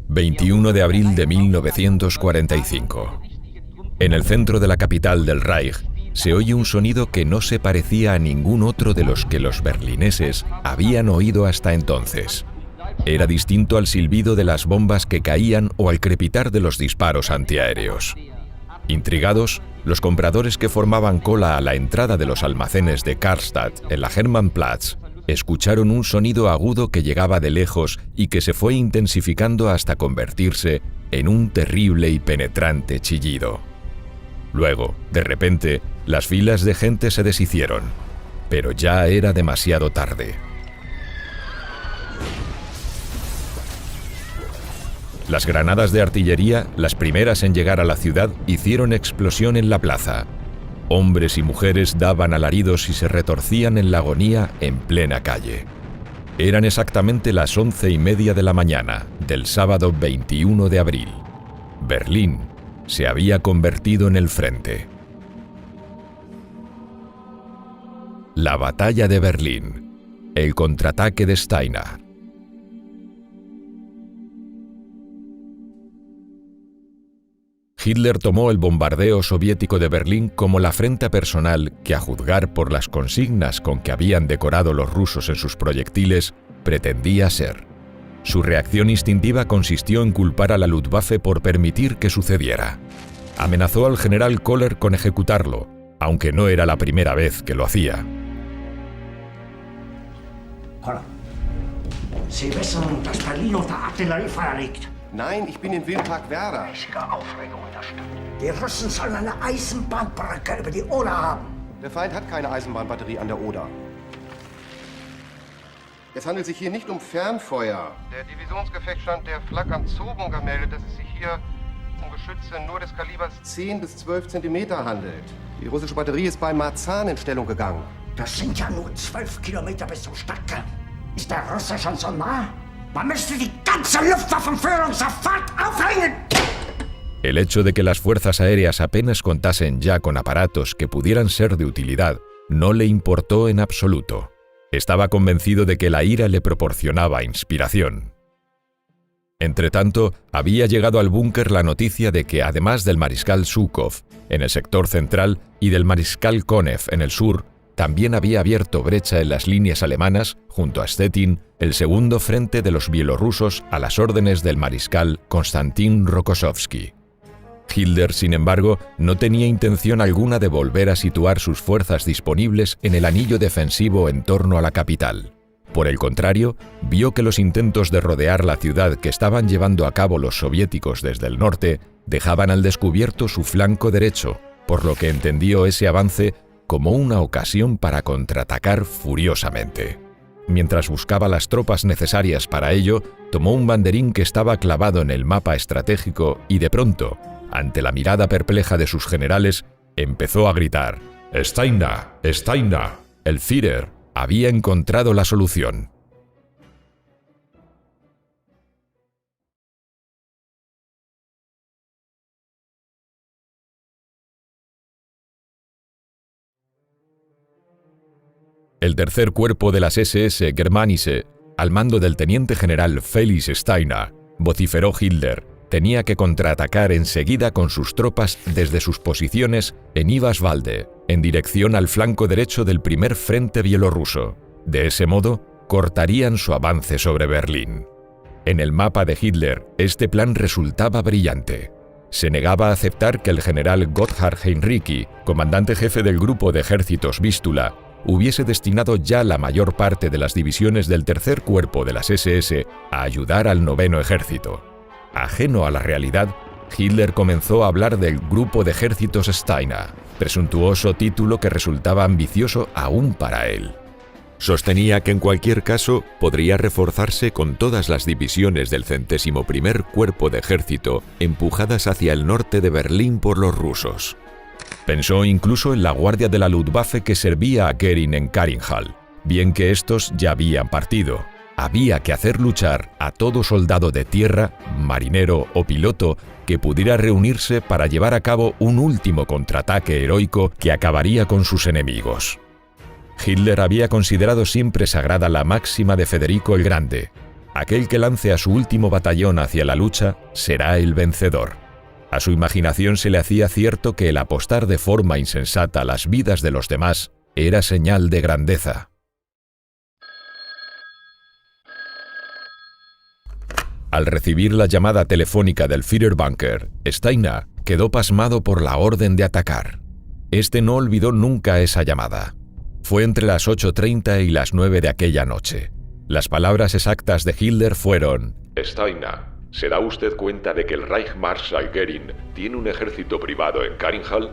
...21 de abril de 1945. En el centro de la capital del Reich se oye un sonido que no se parecía a ningún otro de los que los berlineses habían oído hasta entonces. Era distinto al silbido de las bombas que caían o al crepitar de los disparos antiaéreos. Intrigados, los compradores que formaban cola a la entrada de los almacenes de Karstadt en la Hermannplatz escucharon un sonido agudo que llegaba de lejos y que se fue intensificando hasta convertirse en un terrible y penetrante chillido. Luego, de repente, las filas de gente se deshicieron, pero ya era demasiado tarde. Las granadas de artillería, las primeras en llegar a la ciudad, hicieron explosión en la plaza. Hombres y mujeres daban alaridos y se retorcían en la agonía en plena calle. Eran exactamente las 11:30 de la mañana del sábado 21 de abril. Berlín se había convertido en el frente. La batalla de Berlín. El contraataque de Steiner. Hitler tomó el bombardeo soviético de Berlín como la afrenta personal que, a juzgar por las consignas con que habían decorado los rusos en sus proyectiles, pretendía ser. Su reacción instintiva consistió en culpar a la Luftwaffe por permitir que sucediera. Amenazó al general Koller con ejecutarlo, aunque no era la primera vez que lo hacía. Hola. Sie wissen, dass Berlin unter Artilleriefeuer liegt. Nein, ich bin in Windpark Werder. Richtige Aufregung in der Stadt. Die Russen sollen eine Eisenbahnbrücke über die Oder haben. Der Feind hat keine Eisenbahnbatterie an der Oder. Es handelt sich hier nicht um Fernfeuer. Der Divisionsgefechtsstand der Flak am Zogen meldet, dass es sich hier um Geschütze nur des Kalibers 10 bis 12 Zentimeter handelt. Die russische Batterie ist bei Marzahn in Stellung gegangen. Das sind ja nur 12 Kilometer bis zum Stadtkern. Ist der Russe schon so nah? Man müsste die ganze Luftwaffenführung sofort aufhängen. El hecho de que las fuerzas aéreas apenas contasen ya con aparatos que pudieran ser de utilidad no le importó en absoluto. Estaba convencido de que la ira le proporcionaba inspiración. Entretanto, había llegado al búnker la noticia de que, además del mariscal Zhukov en el sector central y del mariscal Konev en el sur, también había abierto brecha en las líneas alemanas, junto a Stettin, el segundo frente de los bielorrusos a las órdenes del mariscal Konstantin Rokossovski. Hitler, sin embargo, no tenía intención alguna de volver a situar sus fuerzas disponibles en el anillo defensivo en torno a la capital. Por el contrario, vio que los intentos de rodear la ciudad que estaban llevando a cabo los soviéticos desde el norte dejaban al descubierto su flanco derecho, por lo que entendió ese avance como una ocasión para contraatacar furiosamente. Mientras buscaba las tropas necesarias para ello, tomó un banderín que estaba clavado en el mapa estratégico y de pronto, ante la mirada perpleja de sus generales, empezó a gritar: «Steiner, Steiner». El Führer había encontrado la solución. El tercer cuerpo de las SS Germanische, al mando del teniente general Felix Steiner, vociferó Hitler, tenía que contraatacar enseguida con sus tropas desde sus posiciones en Iwaswalde, en dirección al flanco derecho del primer frente bielorruso. De ese modo, cortarían su avance sobre Berlín. En el mapa de Hitler, este plan resultaba brillante. Se negaba a aceptar que el general Gotthard Heinrici, comandante jefe del grupo de ejércitos Vístula, hubiese destinado ya la mayor parte de las divisiones del tercer cuerpo de las SS a ayudar al noveno ejército. Ajeno a la realidad, Hitler comenzó a hablar del grupo de ejércitos Steiner, presuntuoso título que resultaba ambicioso aún para él. Sostenía que en cualquier caso podría reforzarse con todas las divisiones del 101º Cuerpo de Ejército empujadas hacia el norte de Berlín por los rusos. Pensó incluso en la guardia de la Luftwaffe que servía a Göring en Karinhall, bien que estos ya habían partido. Había que hacer luchar a todo soldado de tierra, marinero o piloto que pudiera reunirse para llevar a cabo un último contraataque heroico que acabaría con sus enemigos. Hitler había considerado siempre sagrada la máxima de Federico el Grande: aquel que lance a su último batallón hacia la lucha será el vencedor. A su imaginación se le hacía cierto que el apostar de forma insensata las vidas de los demás era señal de grandeza. Al recibir la llamada telefónica del Führerbunker, Steiner quedó pasmado por la orden de atacar. Este no olvidó nunca esa llamada. Fue entre las 8:30 y las 9 de aquella noche. Las palabras exactas de Hitler fueron: Steiner, ¿se da usted cuenta de que el Reichsmarschall Göring tiene un ejército privado en Karinhall?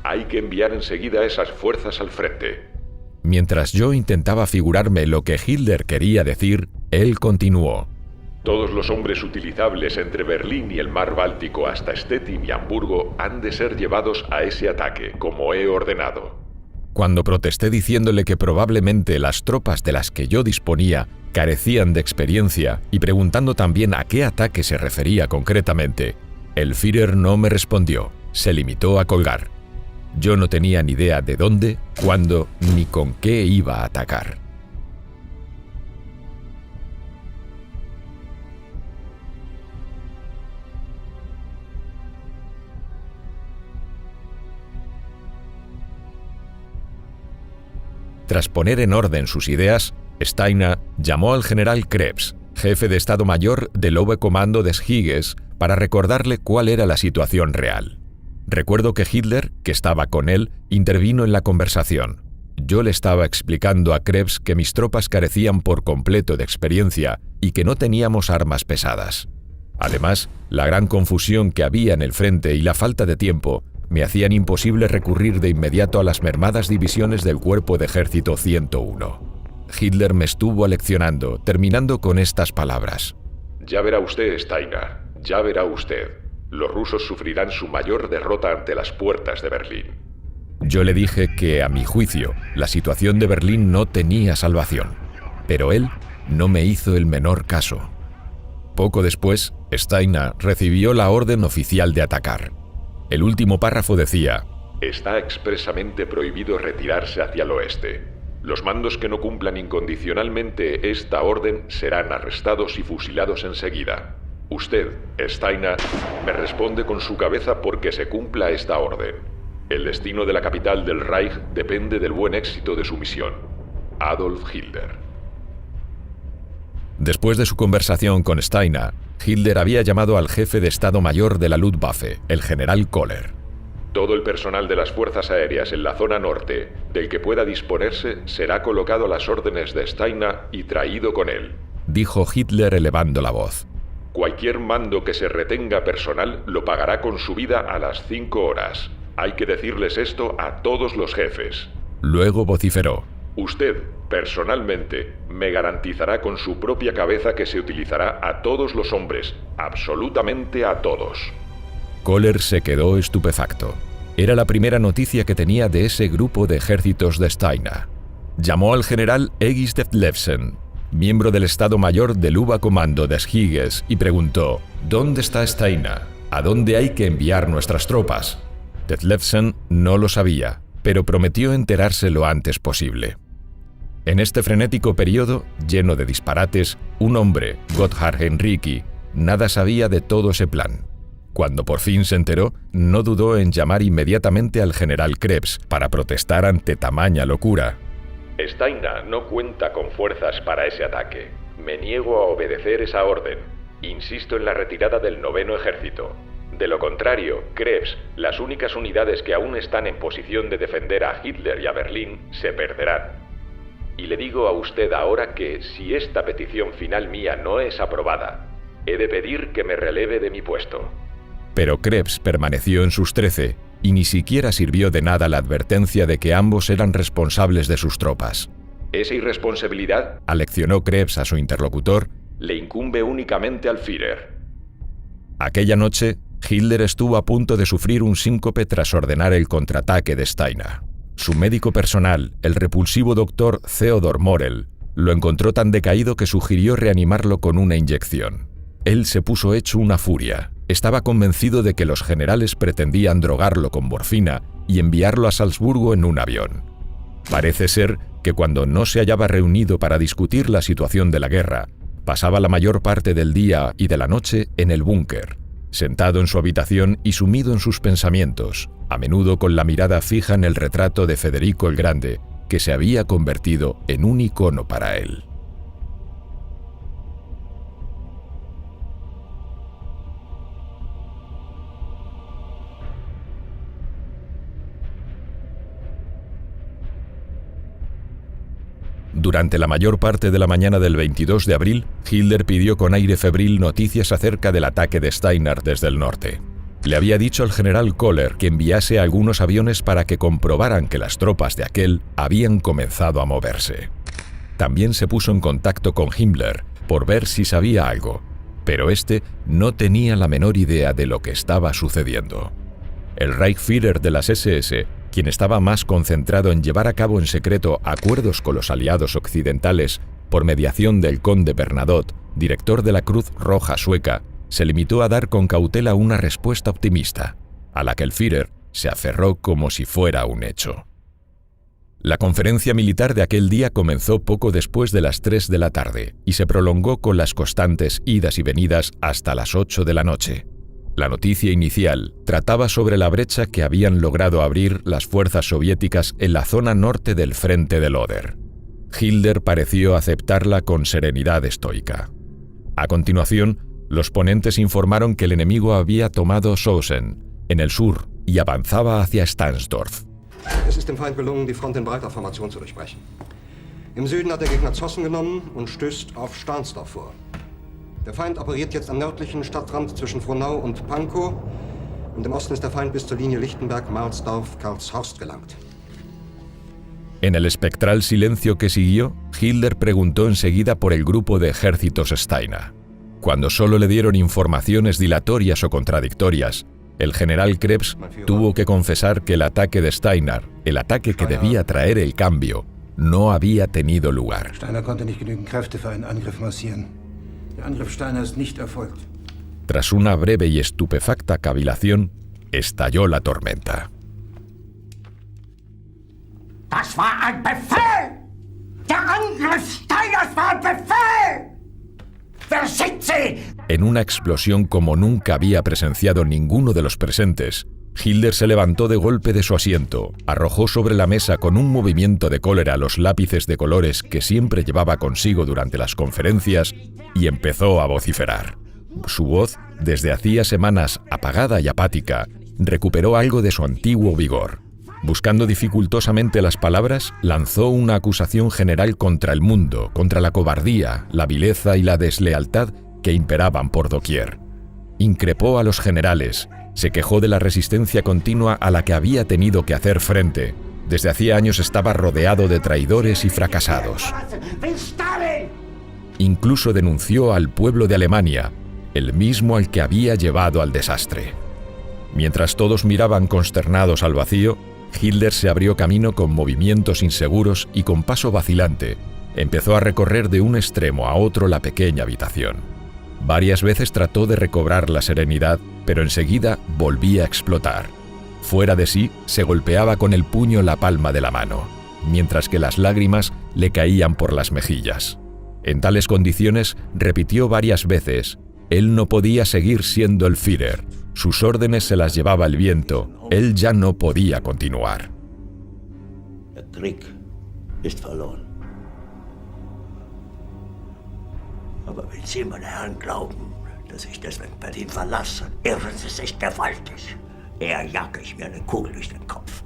Hay que enviar enseguida esas fuerzas al frente. Mientras yo intentaba figurarme lo que Hitler quería decir, él continuó: Todos los hombres utilizables entre Berlín y el mar Báltico hasta Stettin y Hamburgo han de ser llevados a ese ataque, como he ordenado. Cuando protesté diciéndole que probablemente las tropas de las que yo disponía carecían de experiencia y preguntando también a qué ataque se refería concretamente, el Führer no me respondió, se limitó a colgar. Yo no tenía ni idea de dónde, cuándo ni con qué iba a atacar. Tras poner en orden sus ideas, Steiner llamó al general Krebs, jefe de Estado Mayor del Oberkommando des Heeres, para recordarle cuál era la situación real. Recuerdo que Hitler, que estaba con él, intervino en la conversación. Yo le estaba explicando a Krebs que mis tropas carecían por completo de experiencia y que no teníamos armas pesadas. Además, la gran confusión que había en el frente y la falta de tiempo me hacían imposible recurrir de inmediato a las mermadas divisiones del Cuerpo de Ejército 101. Hitler me estuvo aleccionando, terminando con estas palabras: Ya verá usted, Steiner, ya verá usted. Los rusos sufrirán su mayor derrota ante las puertas de Berlín. Yo le dije que, a mi juicio, la situación de Berlín no tenía salvación, pero él no me hizo el menor caso. Poco después, Steiner recibió la orden oficial de atacar. El último párrafo decía: Está expresamente prohibido retirarse hacia el oeste. Los mandos que no cumplan incondicionalmente esta orden serán arrestados y fusilados enseguida. Usted, Steiner, me responde con su cabeza porque se cumpla esta orden. El destino de la capital del Reich depende del buen éxito de su misión. Adolf Hitler. Después de su conversación con Steiner, Hitler había llamado al jefe de Estado Mayor de la Luftwaffe, el general Koller. Todo el personal de las fuerzas aéreas en la zona norte, del que pueda disponerse, será colocado a las órdenes de Steiner y traído con él, dijo Hitler elevando la voz. Cualquier mando que se retenga personal lo pagará con su vida a las 5 horas. Hay que decirles esto a todos los jefes. Luego vociferó: Usted, personalmente, me garantizará con su propia cabeza que se utilizará a todos los hombres, absolutamente a todos. Koller se quedó estupefacto. Era la primera noticia que tenía de ese grupo de ejércitos de Steiner. Llamó al general Egis Detlefsen, miembro del Estado Mayor del Oberkommando des Heeres, y preguntó: ¿Dónde está Steiner? ¿A dónde hay que enviar nuestras tropas? Detlefsen no lo sabía, pero prometió enterarse lo antes posible. En este frenético periodo, lleno de disparates, un hombre, Gotthard Henrici, nada sabía de todo ese plan. Cuando por fin se enteró, no dudó en llamar inmediatamente al general Krebs para protestar ante tamaña locura. Steiner no cuenta con fuerzas para ese ataque. Me niego a obedecer esa orden. Insisto en la retirada del 9º ejército. De lo contrario, Krebs, las únicas unidades que aún están en posición de defender a Hitler y a Berlín, se perderán. Y le digo a usted ahora que, si esta petición final mía no es aprobada, he de pedir que me releve de mi puesto. Pero Krebs permaneció en sus 13 y ni siquiera sirvió de nada la advertencia de que ambos eran responsables de sus tropas. Esa irresponsabilidad, aleccionó Krebs a su interlocutor, le incumbe únicamente al Führer. Aquella noche, Hitler estuvo a punto de sufrir un síncope tras ordenar el contraataque de Steiner. Su médico personal, el repulsivo doctor Theodor Morel, lo encontró tan decaído que sugirió reanimarlo con una inyección. Él se puso hecho una furia. Estaba convencido de que los generales pretendían drogarlo con morfina y enviarlo a Salzburgo en un avión. Parece ser que cuando no se hallaba reunido para discutir la situación de la guerra, pasaba la mayor parte del día y de la noche en el búnker, sentado en su habitación y sumido en sus pensamientos, a menudo con la mirada fija en el retrato de Federico el Grande, que se había convertido en un icono para él. Durante la mayor parte de la mañana del 22 de abril, Hitler pidió con aire febril noticias acerca del ataque de Steiner desde el norte. Le había dicho al general Koller que enviase algunos aviones para que comprobaran que las tropas de aquel habían comenzado a moverse. También se puso en contacto con Himmler por ver si sabía algo, pero este no tenía la menor idea de lo que estaba sucediendo. El Reichsführer de las SS, quien estaba más concentrado en llevar a cabo en secreto acuerdos con los aliados occidentales por mediación del conde Bernadotte, director de la Cruz Roja Sueca, se limitó a dar con cautela una respuesta optimista, a la que el Führer se aferró como si fuera un hecho. La conferencia militar de aquel día comenzó poco después de las 3 de la tarde y se prolongó con las constantes idas y venidas hasta las 8 de la noche. La noticia inicial trataba sobre la brecha que habían logrado abrir las fuerzas soviéticas en la zona norte del frente del Oder. Hitler pareció aceptarla con serenidad estoica. A continuación, los ponentes informaron que el enemigo había tomado Sösen, en el sur, y avanzaba hacia Stahnsdorf. Es ist dem Feind gelungen, die Front in breiter Formation zu durchbrechen. Im Süden hat der Gegner Zossen genommen und stößt auf Stahnsdorf vor. Der Feind operiert jetzt am nördlichen Stadtrand zwischen Frohnau und Pankow und im Osten ist der Feind bis zur Linie Lichtenberg-Marsdorf-Karlshorst gelangt. En el espectral silencio que siguió, Hitler preguntó enseguida por el grupo de ejércitos Steiner. Cuando solo le dieron informaciones dilatorias o contradictorias, el general Krebs tuvo que confesar que el ataque de Steiner, el ataque que debía traer el cambio, no había tenido lugar. Steiner konnte nicht genügend Kräfte für einen Angriff massieren. Der Angriff Steiner ist nicht erfolgt. Tras una breve y estupefacta cavilación, estalló la tormenta. Das war ein Befehl! Der Angriff Steiners war ein Befehl! Wer sind Sie? En una explosión como nunca había presenciado ninguno de los presentes, Hitler se levantó de golpe de su asiento, arrojó sobre la mesa con un movimiento de cólera los lápices de colores que siempre llevaba consigo durante las conferencias y empezó a vociferar. Su voz, desde hacía semanas apagada y apática, recuperó algo de su antiguo vigor. Buscando dificultosamente las palabras, lanzó una acusación general contra el mundo, contra la cobardía, la vileza y la deslealtad que imperaban por doquier. Increpó a los generales, se quejó de la resistencia continua a la que había tenido que hacer frente. Desde hacía años estaba rodeado de traidores y fracasados. Incluso denunció al pueblo de Alemania, el mismo al que había llevado al desastre. Mientras todos miraban consternados al vacío, Hitler se abrió camino con movimientos inseguros y con paso vacilante. Empezó a recorrer de un extremo a otro la pequeña habitación. Varias veces trató de recobrar la serenidad, pero enseguida volvía a explotar. Fuera de sí, se golpeaba con el puño la palma de la mano, mientras que las lágrimas le caían por las mejillas. En tales condiciones, repitió varias veces: él no podía seguir siendo el Führer. Sus órdenes se las llevaba el viento. Él ya no podía continuar. Der Krieg ist verloren. Aber wenn Sie, meine Herren, glauben, dass ich deswegen Berlin verlasse, irren Sie sich gewaltig. Eher jage ich mir eine Kugel durch den Kopf.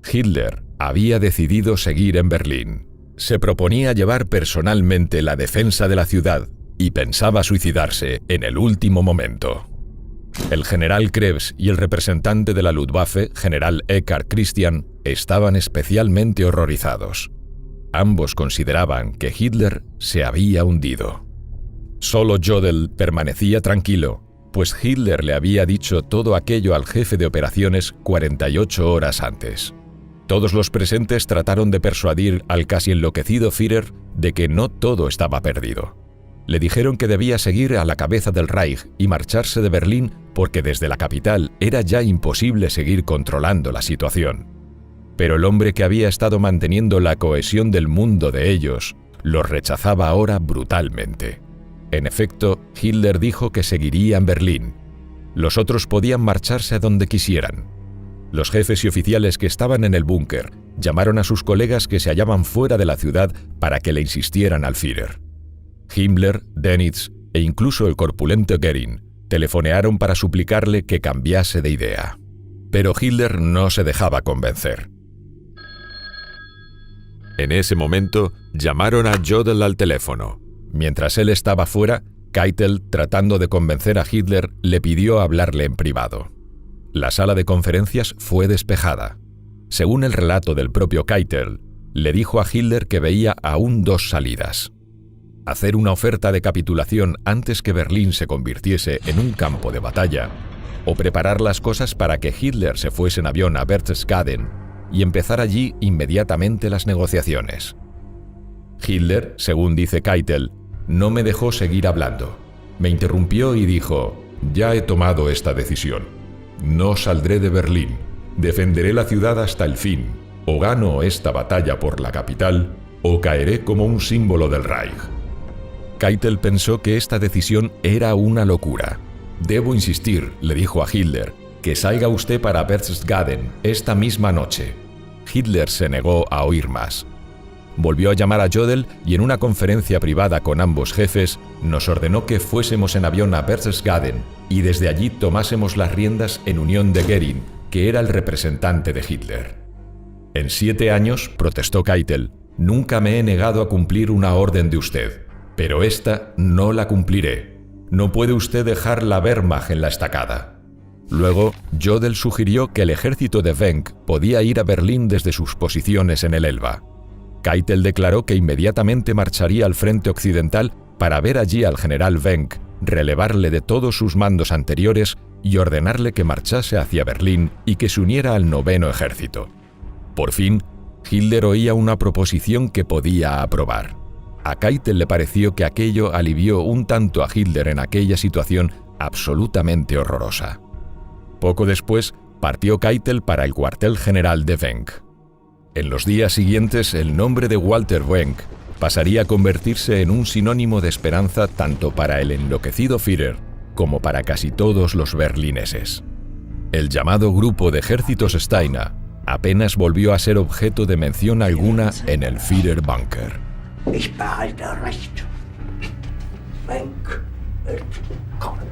Hitler había decidido seguir en Berlín. Se proponía llevar personalmente la defensa de la ciudad y pensaba suicidarse en el último momento. El general Krebs y el representante de la Luftwaffe, general Eckhard Christian, estaban especialmente horrorizados. Ambos consideraban que Hitler se había hundido. Solo Jodl permanecía tranquilo, pues Hitler le había dicho todo aquello al jefe de operaciones 48 horas antes. Todos los presentes trataron de persuadir al casi enloquecido Führer de que no todo estaba perdido. Le dijeron que debía seguir a la cabeza del Reich y marcharse de Berlín porque desde la capital era ya imposible seguir controlando la situación. Pero el hombre que había estado manteniendo la cohesión del mundo de ellos los rechazaba ahora brutalmente. En efecto, Hitler dijo que seguiría en Berlín. Los otros podían marcharse a donde quisieran. Los jefes y oficiales que estaban en el búnker llamaron a sus colegas que se hallaban fuera de la ciudad para que le insistieran al Führer. Himmler, Dönitz e incluso el corpulento Göring telefonearon para suplicarle que cambiase de idea. Pero Hitler no se dejaba convencer. En ese momento, llamaron a Jodl al teléfono. Mientras él estaba fuera, Keitel, tratando de convencer a Hitler, le pidió hablarle en privado. La sala de conferencias fue despejada. Según el relato del propio Keitel, le dijo a Hitler que veía aún dos salidas: hacer una oferta de capitulación antes que Berlín se convirtiese en un campo de batalla, o preparar las cosas para que Hitler se fuese en avión a Berchtesgaden y empezar allí inmediatamente las negociaciones. Hitler, según dice Keitel, no me dejó seguir hablando. Me interrumpió y dijo: «Ya he tomado esta decisión. No saldré de Berlín. Defenderé la ciudad hasta el fin. O gano esta batalla por la capital, o caeré como un símbolo del Reich». Keitel pensó que esta decisión era una locura. «Debo insistir», le dijo a Hitler, «que salga usted para Berchtesgaden esta misma noche». Hitler se negó a oír más. Volvió a llamar a Jodl y en una conferencia privada con ambos jefes nos ordenó que fuésemos en avión a Berchtesgaden y desde allí tomásemos las riendas en unión de Göring, que era el representante de Hitler. «En 7 años», protestó Keitel, «nunca me he negado a cumplir una orden de usted, pero esta no la cumpliré. No puede usted dejar la Wehrmacht en la estacada». Luego, Jodl sugirió que el ejército de Wenck podía ir a Berlín desde sus posiciones en el Elba. Keitel declaró que inmediatamente marcharía al frente occidental para ver allí al general Wenck, relevarle de todos sus mandos anteriores y ordenarle que marchase hacia Berlín y que se uniera al 9º ejército. Por fin, Hitler oía una proposición que podía aprobar. A Keitel le pareció que aquello alivió un tanto a Hitler en aquella situación absolutamente horrorosa. Poco después, partió Keitel para el cuartel general de Wenck. En los días siguientes, el nombre de Walter Wenck pasaría a convertirse en un sinónimo de esperanza tanto para el enloquecido Führer como para casi todos los berlineses. El llamado grupo de ejércitos Steiner apenas volvió a ser objeto de mención alguna en el Führerbunker. Ich behalte Recht. Wenck wird kommen.